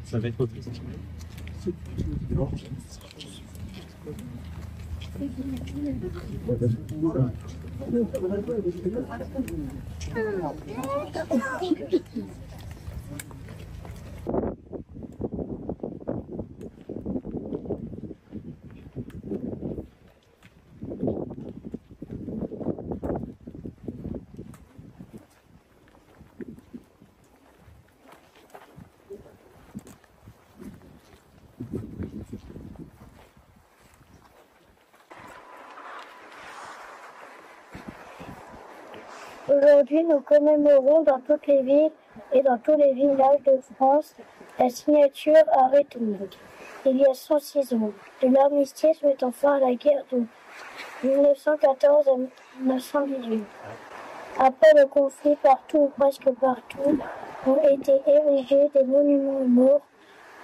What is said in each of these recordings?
Ça va être triste. Aujourd'hui, nous commémorons dans toutes les villes et dans tous les villages de France la signature arrêtonique. Il y a 106 ans, de l'armistice mettant fin à la guerre de 1914 à 1918. Après le conflit, partout ou presque partout, ont été érigés des monuments aux morts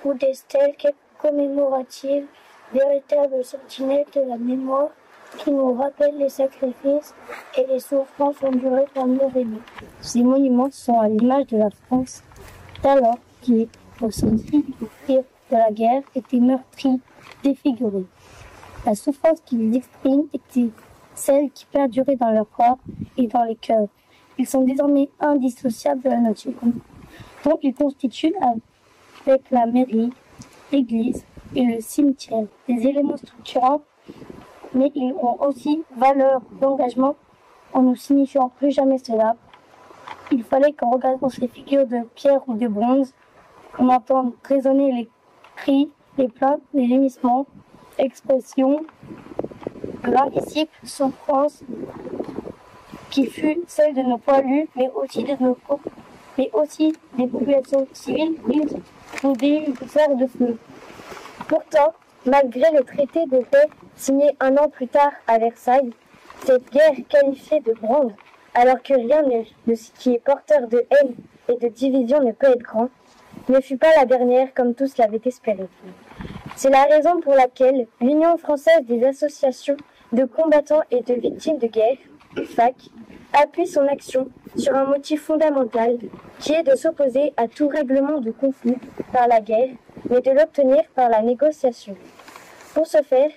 ou des stèles commémoratives, véritables sentinelles de la mémoire qui nous rappellent les sacrifices et les souffrances endurées par nos aînés. Ces monuments sont à l'image de la France d'alors qui, au sens de la guerre, était meurtrie, défigurée. La souffrance qu'ils expriment était celle qui perdurait dans leur corps et dans les cœurs. Ils sont désormais indissociables de la nature. Donc ils constituent, avec la mairie, l'église et le cimetière, des éléments structurants, mais ils ont aussi valeur d'engagement en nous signifiant plus jamais cela. Il fallait qu'en regardant ces figures de pierre ou de bronze, on entende résonner les cris, les plaintes, les gémissements, expressions de l'indicible souffrance qui fut celle de nos poilus, mais aussi des populations civiles ou des serres de feu. Pourtant, malgré le traité de paix signé un an plus tard à Versailles, cette guerre qualifiée de grande, alors que rien de ce qui est porteur de haine et de division ne peut être grand, ne fut pas la dernière comme tous l'avaient espéré. C'est la raison pour laquelle l'Union française des associations de combattants et de victimes de guerre, UFAC, appuie son action sur un motif fondamental qui est de s'opposer à tout règlement de conflit par la guerre, mais de l'obtenir par la négociation. Pour ce faire,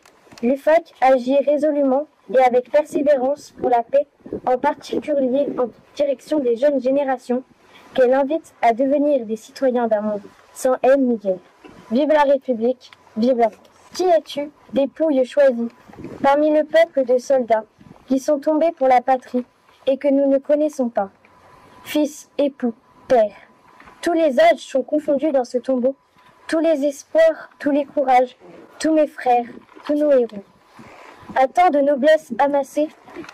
l'UFAC agit résolument et avec persévérance pour la paix, en particulier en direction des jeunes générations, qu'elle invite à devenir des citoyens d'un monde sans haine ni guerre. Vive la République, vive la France. Qui es-tu, dépouille choisie, parmi le peuple de soldats qui sont tombés pour la patrie et que nous ne connaissons pas? Fils, époux, père, tous les âges sont confondus dans ce tombeau, tous les espoirs, tous les courages, tous mes frères, tous nos héros. À tant de noblesse amassée,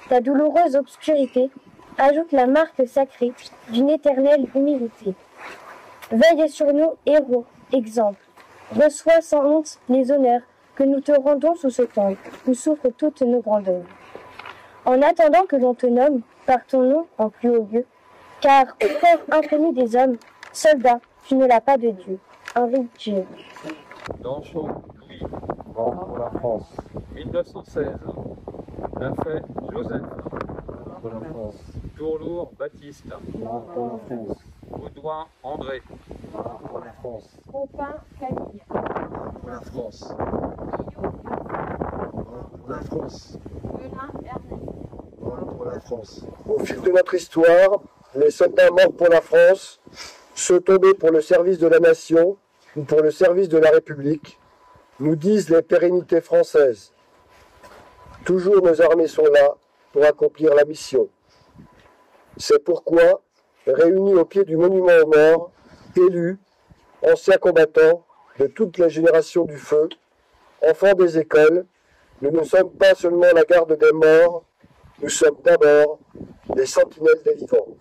ta douloureuse obscurité ajoute la marque sacrée d'une éternelle humilité. Veille sur nous, héros, exemple. Reçois sans honte les honneurs que nous te rendons sous ce temple où souffrent toutes nos grandeurs. En attendant que l'on te nomme par ton nom en plus haut lieu, car au corps inconnu des hommes, soldat, tu ne l'as pas de Dieu. Henri Dieu. Danchon, Louis, mort pour la France. 1916. Lafay, Joseph, pour la France. Tourlour, Baptiste, mort pour la France. Baudouin, André, mort pour la France. Popin, Camille, Mort pour la France. Mort pour la France. Melun, Ernest. Mort pour la France. Au fil de notre histoire, les soldats morts pour la France, ceux tombés pour le service de la nation ou pour le service de la République, nous disent les pérennités françaises. Toujours nos armées sont là pour accomplir la mission. C'est pourquoi, réunis au pied du monument aux morts, élus, anciens combattants de toutes les générations du feu, enfants des écoles, nous ne sommes pas seulement la garde des morts, nous sommes d'abord des sentinelles des vivants.